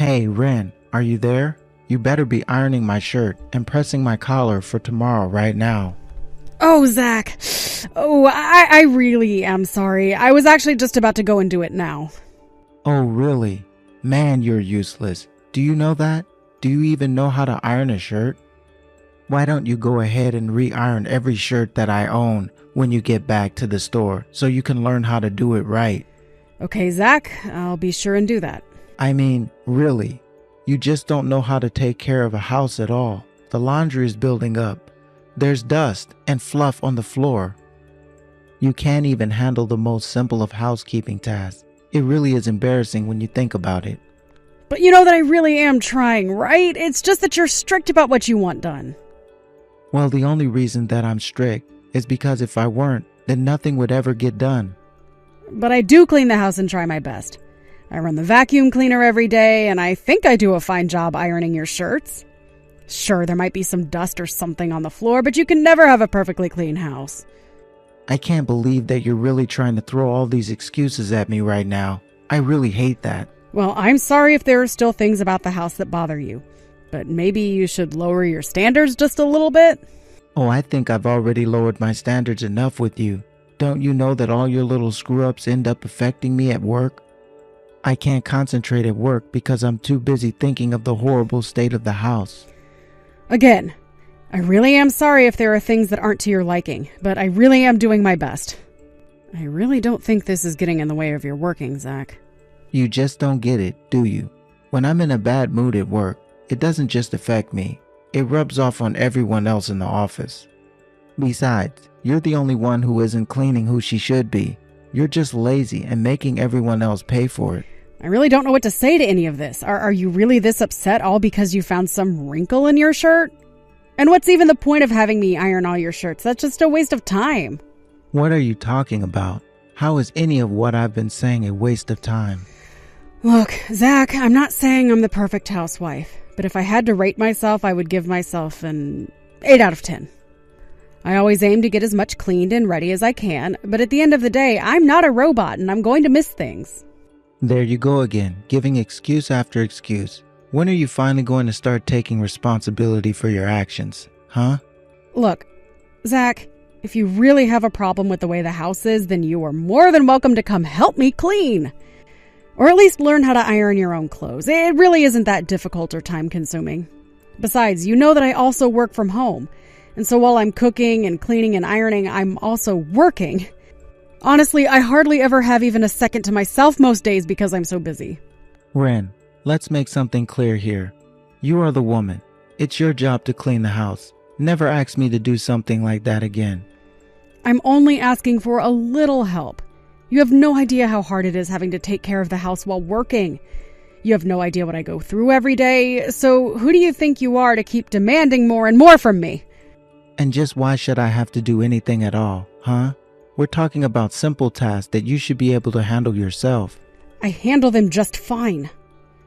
Hey, Ren, are you there? You better be ironing my shirt and pressing my collar for tomorrow right now. Oh, Zach. Oh, I really am sorry. I was actually just about to go and do it now. Oh, really? Man, you're useless. Do you know that? Do you even know how to iron a shirt? Why don't you go ahead and re-iron every shirt that I own when you get back to the store so you can learn how to do it right? Okay, Zach, I'll be sure and do that. I mean, really, you just don't know how to take care of a house at all. The laundry is building up. There's dust and fluff on the floor. You can't even handle the most simple of housekeeping tasks. It really is embarrassing when you think about it. But you know that I really am trying, right? It's just that you're strict about what you want done. Well, the only reason that I'm strict is because if I weren't, then nothing would ever get done. But I do clean the house and try my best. I run the vacuum cleaner every day, and I think I do a fine job ironing your shirts. Sure, there might be some dust or something on the floor, but you can never have a perfectly clean house. I can't believe that you're really trying to throw all these excuses at me right now. I really hate that. Well, I'm sorry if there are still things about the house that bother you, but maybe you should lower your standards just a little bit? Oh, I think I've already lowered my standards enough with you. Don't you know that all your little screw-ups end up affecting me at work? I can't concentrate at work because I'm too busy thinking of the horrible state of the house. Again, I really am sorry if there are things that aren't to your liking, but I really am doing my best. I really don't think this is getting in the way of your working, Zach. You just don't get it, do you? When I'm in a bad mood at work, it doesn't just affect me. It rubs off on everyone else in the office. Besides, you're the only one who isn't cleaning who she should be. You're just lazy and making everyone else pay for it. I really don't know what to say to any of this. Are you really this upset all because you found some wrinkle in your shirt? And what's even the point of having me iron all your shirts? That's just a waste of time. What are you talking about? How is any of what I've been saying a waste of time? Look, Zach, I'm not saying I'm the perfect housewife, but if I had to rate myself, I would give myself an 8 out of 10. I always aim to get as much cleaned and ready as I can, but at the end of the day, I'm not a robot and I'm going to miss things. There you go again, giving excuse after excuse. When are you finally going to start taking responsibility for your actions, huh? Look, Zach, if you really have a problem with the way the house is, then you are more than welcome to come help me clean. Or at least learn how to iron your own clothes. It really isn't that difficult or time-consuming. Besides, you know that I also work from home. And so while I'm cooking and cleaning and ironing, I'm also working. Honestly, I hardly ever have even a second to myself most days because I'm so busy. Ren, let's make something clear here. You are the woman. It's your job to clean the house. Never ask me to do something like that again. I'm only asking for a little help. You have no idea how hard it is having to take care of the house while working. You have no idea what I go through every day, so who do you think you are to keep demanding more and more from me? And just why should I have to do anything at all, huh? We're talking about simple tasks that you should be able to handle yourself. I handle them just fine.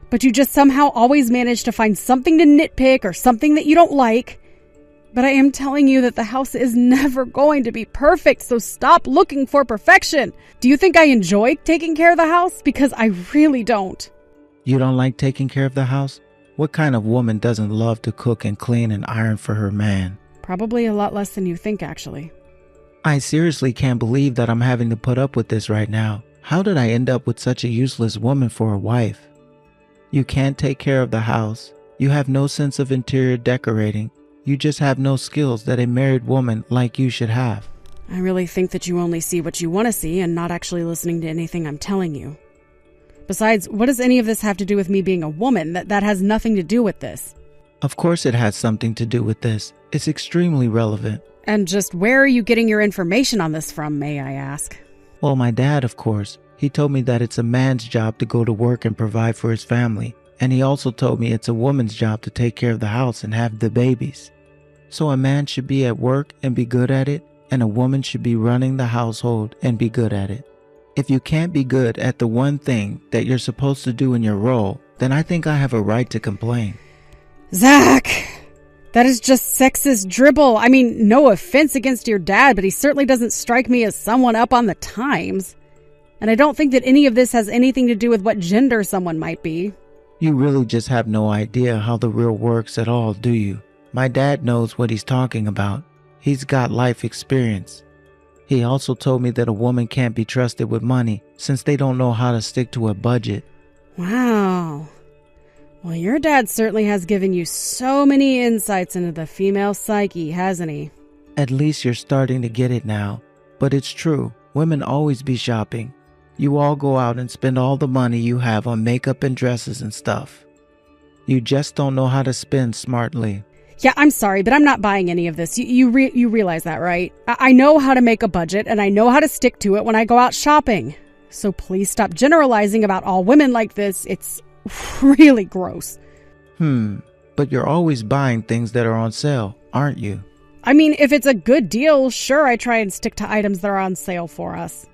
But you just somehow always manage to find something to nitpick or something that you don't like. But I am telling you that the house is never going to be perfect, so stop looking for perfection. Do you think I enjoy taking care of the house? Because I really don't. You don't like taking care of the house? What kind of woman doesn't love to cook and clean and iron for her man? Probably a lot less than you think, actually. I seriously can't believe that I'm having to put up with this right now. How did I end up with such a useless woman for a wife? You can't take care of the house. You have no sense of interior decorating. You just have no skills that a married woman like you should have. I really think that you only see what you want to see and not actually listening to anything I'm telling you. Besides, what does any of this have to do with me being a woman? That has nothing to do with this. Of course it has something to do with this. It's extremely relevant. And just where are you getting your information on this from, may I ask? Well, my dad, of course. He told me that it's a man's job to go to work and provide for his family. And he also told me it's a woman's job to take care of the house and have the babies. So a man should be at work and be good at it, and a woman should be running the household and be good at it. If you can't be good at the one thing that you're supposed to do in your role, then I think I have a right to complain. Zach! That is just sexist dribble. I mean, no offense against your dad, but he certainly doesn't strike me as someone up on the times. And I don't think that any of this has anything to do with what gender someone might be. You really just have no idea how the real works at all, do you? My dad knows what he's talking about. He's got life experience. He also told me that a woman can't be trusted with money since they don't know how to stick to a budget. Wow. Well, your dad certainly has given you so many insights into the female psyche, hasn't he? At least you're starting to get it now. But it's true, women always be shopping. You all go out and spend all the money you have on makeup and dresses and stuff. You just don't know how to spend smartly. Yeah, I'm sorry, but I'm not buying any of this. You realize that, right? I know how to make a budget, and I know how to stick to it when I go out shopping. So please stop generalizing about all women like this. It's really gross. But you're always buying things that are on sale, aren't you? I mean, if it's a good deal, sure, I try and stick to items that are on sale for us.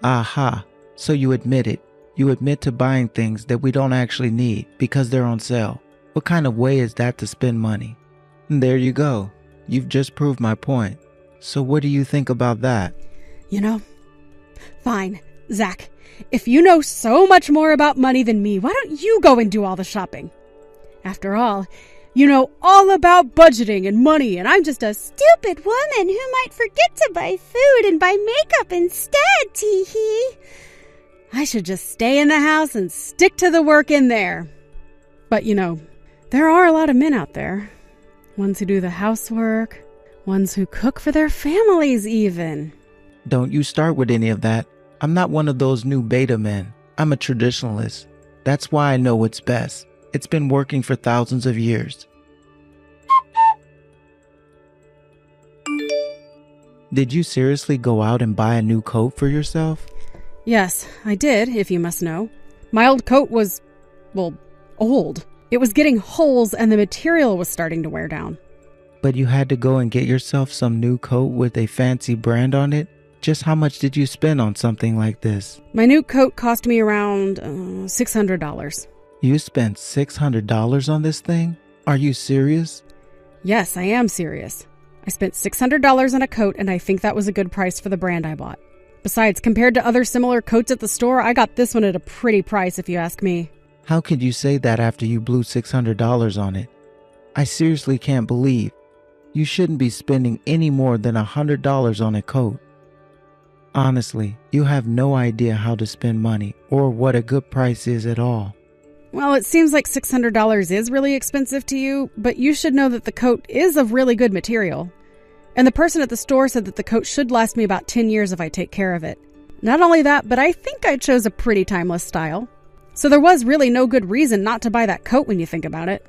Aha. So you admit it. You admit to buying things that we don't actually need because they're on sale. What kind of way is that to spend money? There you go. You've just proved my point. So what do you think about that? You know, fine. Zach, if you know so much more about money than me, why don't you go and do all the shopping? After all, you know all about budgeting and money, and I'm just a stupid woman who might forget to buy food and buy makeup instead, tee-hee. I should just stay in the house and stick to the work in there. But, you know, there are a lot of men out there. Ones who do the housework, ones who cook for their families even. Don't you start with any of that. I'm not one of those new beta men. I'm a traditionalist. That's why I know what's best. It's been working for thousands of years. Did you seriously go out and buy a new coat for yourself? Yes, I did, if you must know. My old coat was, well, old. It was getting holes and the material was starting to wear down. But you had to go and get yourself some new coat with a fancy brand on it? Just how much did you spend on something like this? My new coat cost me around $600. You spent $600 on this thing? Are you serious? Yes, I am serious. I spent $600 on a coat, and I think that was a good price for the brand I bought. Besides, compared to other similar coats at the store, I got this one at a pretty price if you ask me. How could you say that after you blew $600 on it? I seriously can't believe. You shouldn't be spending any more than $100 on a coat. Honestly, you have no idea how to spend money or what a good price is at all. Well, it seems like $600 is really expensive to you, but you should know that the coat is of really good material. And the person at the store said that the coat should last me about 10 years if I take care of it. Not only that, but I think I chose a pretty timeless style. So there was really no good reason not to buy that coat when you think about it.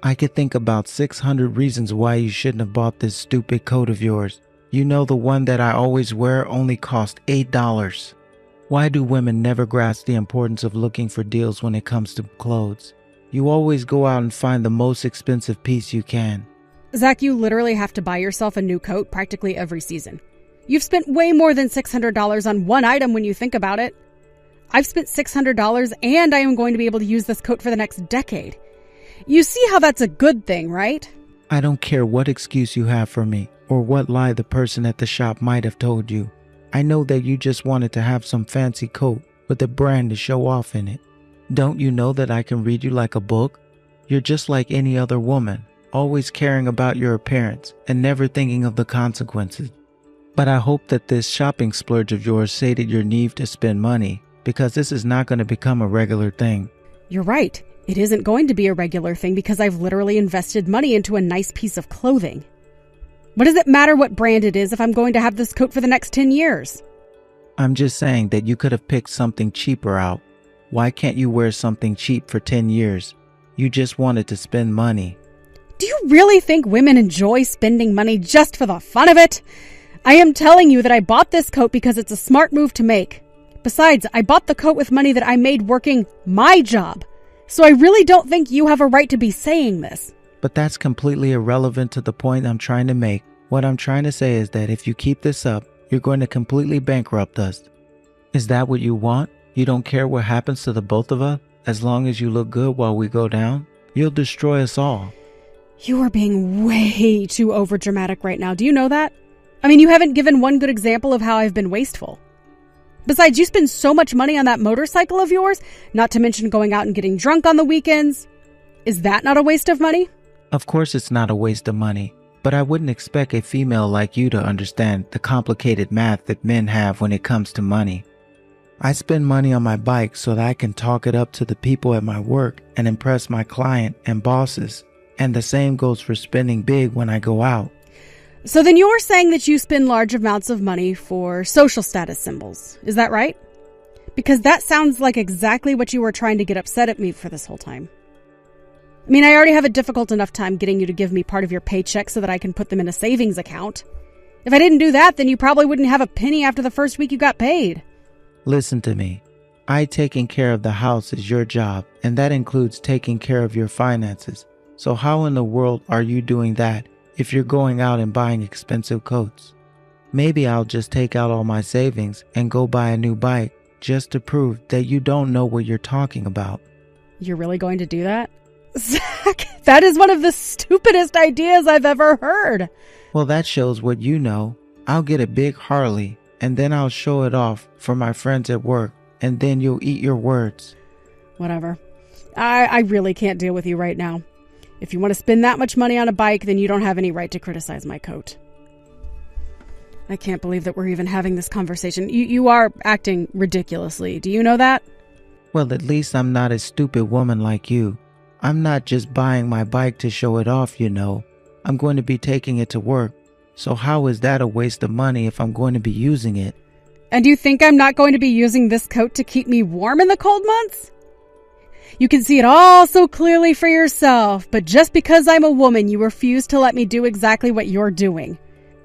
I could think about 600 reasons why you shouldn't have bought this stupid coat of yours. You know, the one that I always wear only cost $8. Why do women never grasp the importance of looking for deals when it comes to clothes? You always go out and find the most expensive piece you can. Zach, you literally have to buy yourself a new coat practically every season. You've spent way more than $600 on one item when you think about it. I've spent $600 and I am going to be able to use this coat for the next decade. You see how that's a good thing, right? I don't care what excuse you have for me or what lie the person at the shop might have told you. I know that you just wanted to have some fancy coat with a brand to show off in it. Don't you know that I can read you like a book? You're just like any other woman, always caring about your appearance and never thinking of the consequences. But I hope that this shopping splurge of yours sated your need to spend money, because this is not going to become a regular thing. You're right. It isn't going to be a regular thing because I've literally invested money into a nice piece of clothing. What does it matter what brand it is if I'm going to have this coat for the next 10 years? I'm just saying that you could have picked something cheaper out. Why can't you wear something cheap for 10 years? You just wanted to spend money. Do you really think women enjoy spending money just for the fun of it? I am telling you that I bought this coat because it's a smart move to make. Besides, I bought the coat with money that I made working my job. So I really don't think you have a right to be saying this. But that's completely irrelevant to the point I'm trying to make. What I'm trying to say is that if you keep this up, you're going to completely bankrupt us. Is that what you want? You don't care what happens to the both of us? As long as you look good while we go down? You'll destroy us all. You are being way too overdramatic right now. Do you know that? I mean, you haven't given one good example of how I've been wasteful. Besides, you spend so much money on that motorcycle of yours, not to mention going out and getting drunk on the weekends. Is that not a waste of money? Of course it's not a waste of money, but I wouldn't expect a female like you to understand the complicated math that men have when it comes to money. I spend money on my bike so that I can talk it up to the people at my work and impress my client and bosses. And the same goes for spending big when I go out. So then you're saying that you spend large amounts of money for social status symbols. Is that right? Because that sounds like exactly what you were trying to get upset at me for this whole time. I mean, I already have a difficult enough time getting you to give me part of your paycheck so that I can put them in a savings account. If I didn't do that, then you probably wouldn't have a penny after the first week you got paid. Listen to me. Taking care of the house is your job, and that includes taking care of your finances. So how in the world are you doing that if you're going out and buying expensive coats? Maybe I'll just take out all my savings and go buy a new bike just to prove that you don't know what you're talking about. You're really going to do that? Zach, that is one of the stupidest ideas I've ever heard. Well, that shows what you know. I'll get a big Harley, and then I'll show it off for my friends at work, and then you'll eat your words. Whatever. I really can't deal with you right now. If you want to spend that much money on a bike, then you don't have any right to criticize my coat. I can't believe that we're even having this conversation. You are acting ridiculously. Do you know that? Well, at least I'm not a stupid woman like you. I'm not just buying my bike to show it off, you know. I'm going to be taking it to work. So how is that a waste of money if I'm going to be using it? And you think I'm not going to be using this coat to keep me warm in the cold months? You can see it all so clearly for yourself, but just because I'm a woman, you refuse to let me do exactly what you're doing.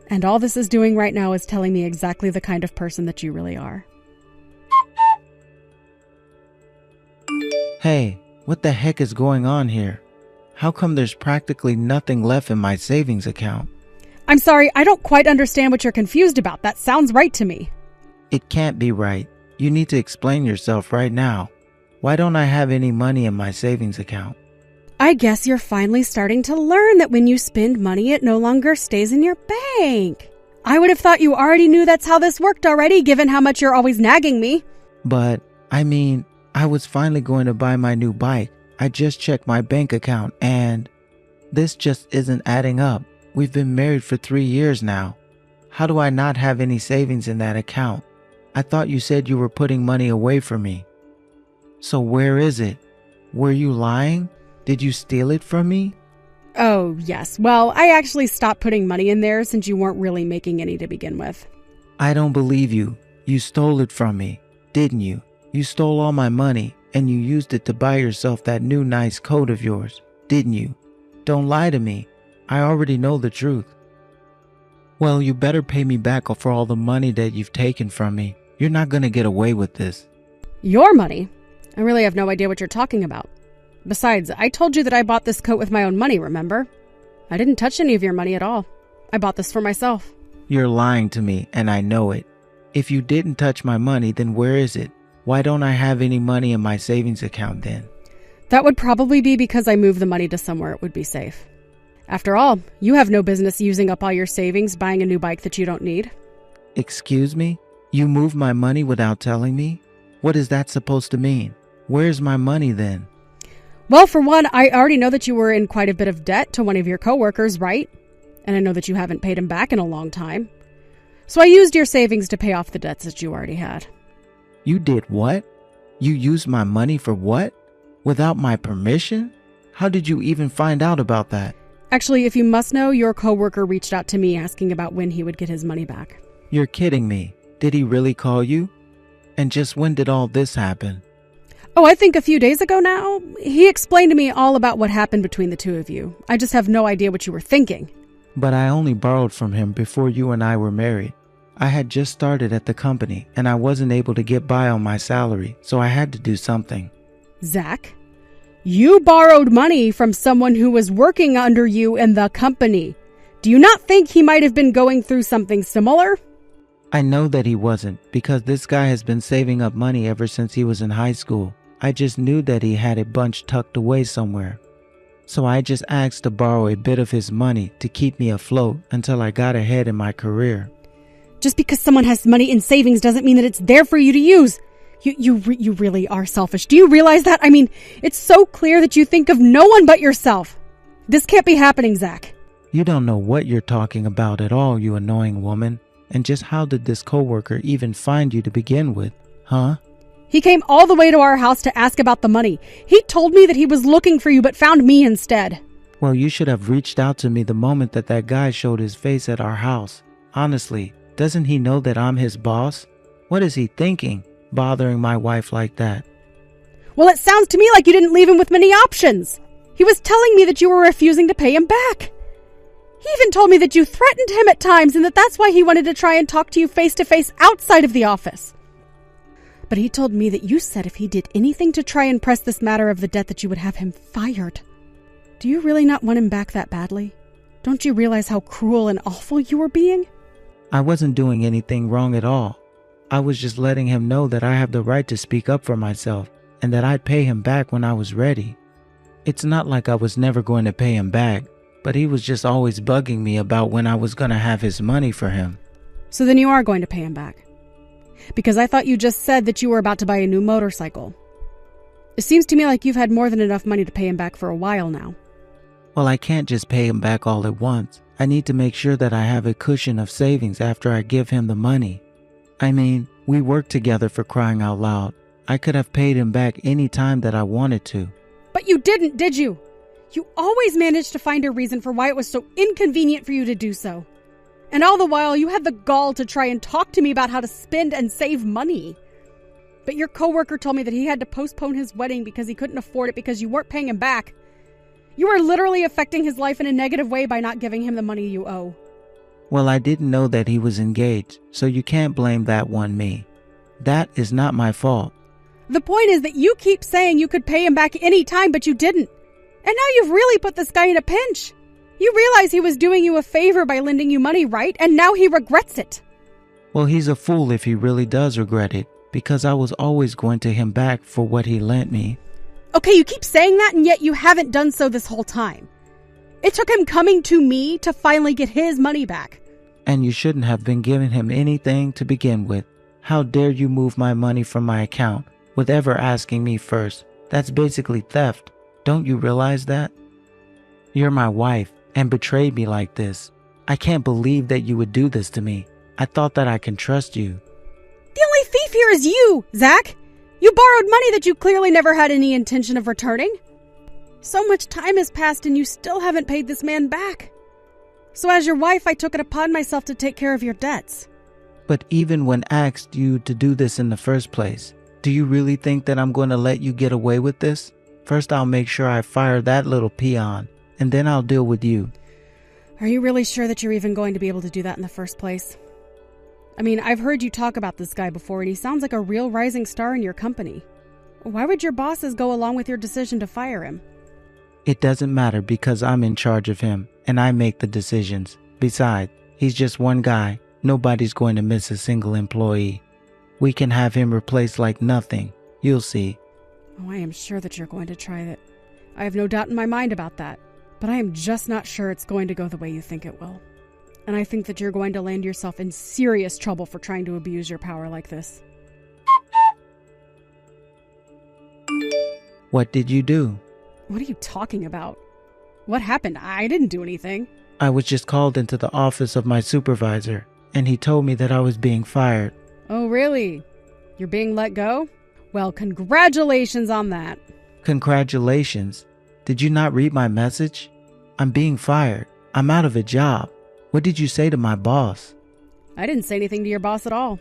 And all this is doing right now is telling me exactly the kind of person that you really are. Hey, what the heck is going on here? How come there's practically nothing left in my savings account? I'm sorry, I don't quite understand what you're confused about. That sounds right to me. It can't be right. You need to explain yourself right now. Why don't I have any money in my savings account? I guess you're finally starting to learn that when you spend money, it no longer stays in your bank. I would have thought you already knew that's how this worked already, given how much you're always nagging me. But, I was finally going to buy my new bike. I just checked my bank account and this just isn't adding up. We've been married for 3 years now. How do I not have any savings in that account? I thought you said you were putting money away from me. So where is it? Were you lying? Did you steal it from me? Oh, yes. Well, I actually stopped putting money in there since you weren't really making any to begin with. I don't believe you. You stole it from me, didn't you? You stole all my money and you used it to buy yourself that new nice coat of yours, didn't you? Don't lie to me. I already know the truth. Well, you better pay me back for all the money that you've taken from me. You're not going to get away with this. Your money? I really have no idea what you're talking about. Besides, I told you that I bought this coat with my own money, remember? I didn't touch any of your money at all. I bought this for myself. You're lying to me, and I know it. If you didn't touch my money, then where is it? Why don't I have any money in my savings account then? That would probably be because I moved the money to somewhere it would be safe. After all, you have no business using up all your savings buying a new bike that you don't need. Excuse me? You moved my money without telling me? What is that supposed to mean? Where's my money then? Well, for one, I already know that you were in quite a bit of debt to one of your coworkers, right? And I know that you haven't paid him back in a long time. So I used your savings to pay off the debts that you already had. You did what? You used my money for what? Without my permission? How did you even find out about that? Actually, if you must know, your coworker reached out to me asking about when he would get his money back. You're kidding me. Did he really call you? And just when did all this happen? Oh, I think a few days ago now. He explained to me all about what happened between the two of you. I just have no idea what you were thinking. But I only borrowed from him before you and I were married. I had just started at the company and I wasn't able to get by on my salary, so I had to do something. Zach, you borrowed money from someone who was working under you in the company. Do you not think he might have been going through something similar? I know that he wasn't, because this guy has been saving up money ever since he was in high school. I just knew that he had a bunch tucked away somewhere. So I just asked to borrow a bit of his money to keep me afloat until I got ahead in my career. Just because someone has money in savings doesn't mean that it's there for you to use. You really are selfish. Do you realize that? I mean, it's so clear that you think of no one but yourself. This can't be happening, Zach. You don't know what you're talking about at all, you annoying woman. And just how did this coworker even find you to begin with, huh? He came all the way to our house to ask about the money. He told me that he was looking for you but found me instead. Well, you should have reached out to me the moment that guy showed his face at our house. Honestly, doesn't he know that I'm his boss? What is he thinking, bothering my wife like that? Well, it sounds to me like you didn't leave him with many options. He was telling me that you were refusing to pay him back. He even told me that you threatened him at times and that that's why he wanted to try and talk to you face to face outside of the office. But he told me that you said if he did anything to try and press this matter of the debt that you would have him fired. Do you really not want him back that badly? Don't you realize how cruel and awful you were being? I wasn't doing anything wrong at all. I was just letting him know that I have the right to speak up for myself and that I'd pay him back when I was ready. It's not like I was never going to pay him back, but he was just always bugging me about when I was going to have his money for him. So then you are going to pay him back? Because I thought you just said that you were about to buy a new motorcycle. It seems to me like you've had more than enough money to pay him back for a while now. Well, I can't just pay him back all at once. I need to make sure that I have a cushion of savings after I give him the money. I mean, we worked together, for crying out loud. I could have paid him back any time that I wanted to. But you didn't, did you? You always managed to find a reason for why it was so inconvenient for you to do so. And all the while, you had the gall to try and talk to me about how to spend and save money. But your coworker told me that he had to postpone his wedding because he couldn't afford it because you weren't paying him back. You were literally affecting his life in a negative way by not giving him the money you owe. Well, I didn't know that he was engaged, so you can't blame that on me. That is not my fault. The point is that you keep saying you could pay him back any time, but you didn't. And now you've really put this guy in a pinch. You realize he was doing you a favor by lending you money, right? And now he regrets it. Well, he's a fool if he really does regret it, because I was always going to him back for what he lent me. Okay, you keep saying that, and yet you haven't done so this whole time. It took him coming to me to finally get his money back. And you shouldn't have been giving him anything to begin with. How dare you move my money from my account with ever asking me first? That's basically theft. Don't you realize that? You're my wife and betrayed me like this. I can't believe that you would do this to me. I thought that I can trust you. The only thief here is you, Zach. You borrowed money that you clearly never had any intention of returning. So much time has passed and you still haven't paid this man back. So as your wife, I took it upon myself to take care of your debts. But even when asked you to do this in the first place, do you really think that I'm going to let you get away with this? First, I'll make sure I fire that little peon, and then I'll deal with you. Are you really sure that you're even going to be able to do that in the first place? I mean, I've heard you talk about this guy before, and he sounds like a real rising star in your company. Why would your bosses go along with your decision to fire him? It doesn't matter because I'm in charge of him, and I make the decisions. Besides, he's just one guy. Nobody's going to miss a single employee. We can have him replaced like nothing. You'll see. Oh, I am sure that you're going to try that. I have no doubt in my mind about that. But I am just not sure it's going to go the way you think it will. And I think that you're going to land yourself in serious trouble for trying to abuse your power like this. What did you do? What are you talking about? What happened? I didn't do anything. I was just called into the office of my supervisor, and he told me that I was being fired. Oh, really? You're being let go? Well, congratulations on that. Congratulations. Did you not read my message? I'm being fired. I'm out of a job. What did you say to my boss? I didn't say anything to your boss at all.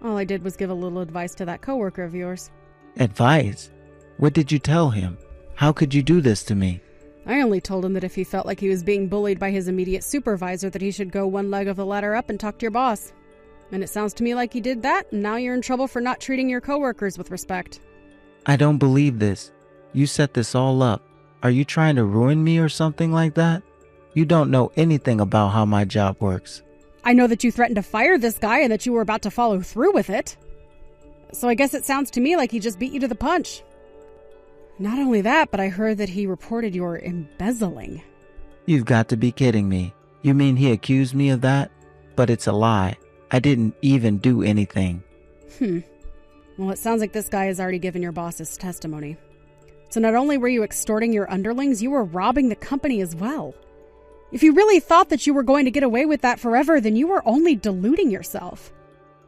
All I did was give a little advice to that coworker of yours. Advice? What did you tell him? How could you do this to me? I only told him that if he felt like he was being bullied by his immediate supervisor, that he should go one leg of the ladder up and talk to your boss. And it sounds to me like he did that, and now you're in trouble for not treating your coworkers with respect. I don't believe this. You set this all up. Are you trying to ruin me or something like that? You don't know anything about how my job works. I know that you threatened to fire this guy and that you were about to follow through with it. So I guess it sounds to me like he just beat you to the punch. Not only that, but I heard that he reported your embezzling. You've got to be kidding me. You mean he accused me of that? But it's a lie. I didn't even do anything. Well, it sounds like this guy has already given your boss his testimony. So not only were you extorting your underlings, you were robbing the company as well. If you really thought that you were going to get away with that forever, then you were only deluding yourself.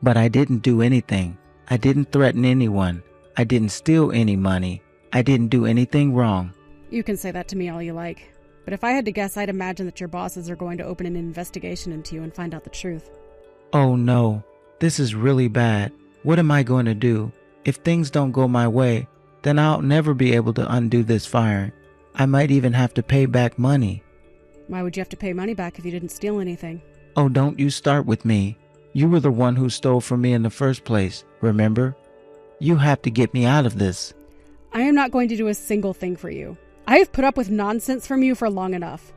But I didn't do anything. I didn't threaten anyone. I didn't steal any money. I didn't do anything wrong. You can say that to me all you like. But if I had to guess, I'd imagine that your bosses are going to open an investigation into you and find out the truth. Oh no, this is really bad. What am I going to do? If things don't go my way, then I'll never be able to undo this firing. I might even have to pay back money. Why would you have to pay money back if you didn't steal anything? Oh, don't you start with me. You were the one who stole from me in the first place, remember? You have to get me out of this. I am not going to do a single thing for you. I have put up with nonsense from you for long enough.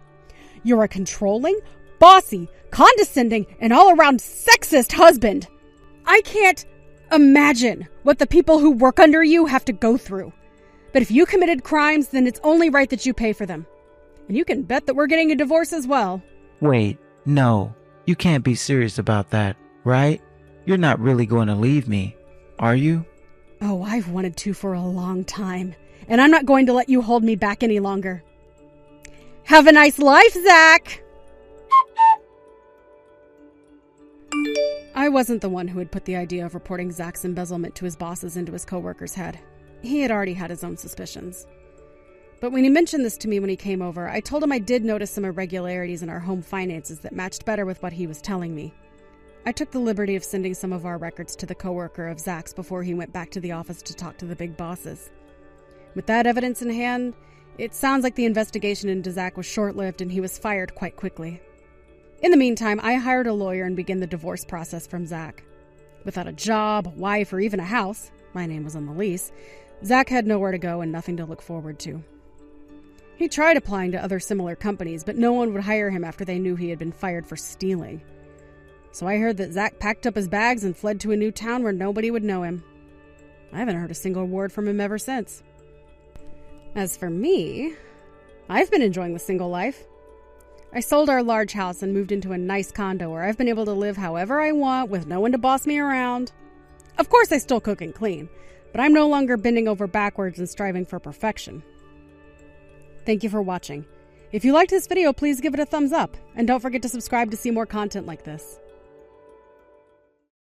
You're a controlling, bossy, condescending, and all-around sexist husband. I can't imagine what the people who work under you have to go through. But if you committed crimes, then it's only right that you pay for them. And you can bet that we're getting a divorce as well. Wait, no. You can't be serious about that, right? You're not really going to leave me, are you? Oh, I've wanted to for a long time. And I'm not going to let you hold me back any longer. Have a nice life, Zach! I wasn't the one who had put the idea of reporting Zach's embezzlement to his bosses into his coworker's head. He had already had his own suspicions. But when he mentioned this to me when he came over, I told him I did notice some irregularities in our home finances that matched better with what he was telling me. I took the liberty of sending some of our records to the coworker of Zach's before he went back to the office to talk to the big bosses. With that evidence in hand, it sounds like the investigation into Zach was short-lived and he was fired quite quickly. In the meantime, I hired a lawyer and began the divorce process from Zach. Without a job, wife, or even a house, my name was on the lease, Zach had nowhere to go and nothing to look forward to. He tried applying to other similar companies, but no one would hire him after they knew he had been fired for stealing. So I heard that Zach packed up his bags and fled to a new town where nobody would know him. I haven't heard a single word from him ever since. As for me, I've been enjoying the single life. I sold our large house and moved into a nice condo where I've been able to live however I want with no one to boss me around. Of course, I still cook and clean, but I'm no longer bending over backwards and striving for perfection. Thank you for watching. If you liked this video, please give it a thumbs up, and don't forget to subscribe to see more content like this.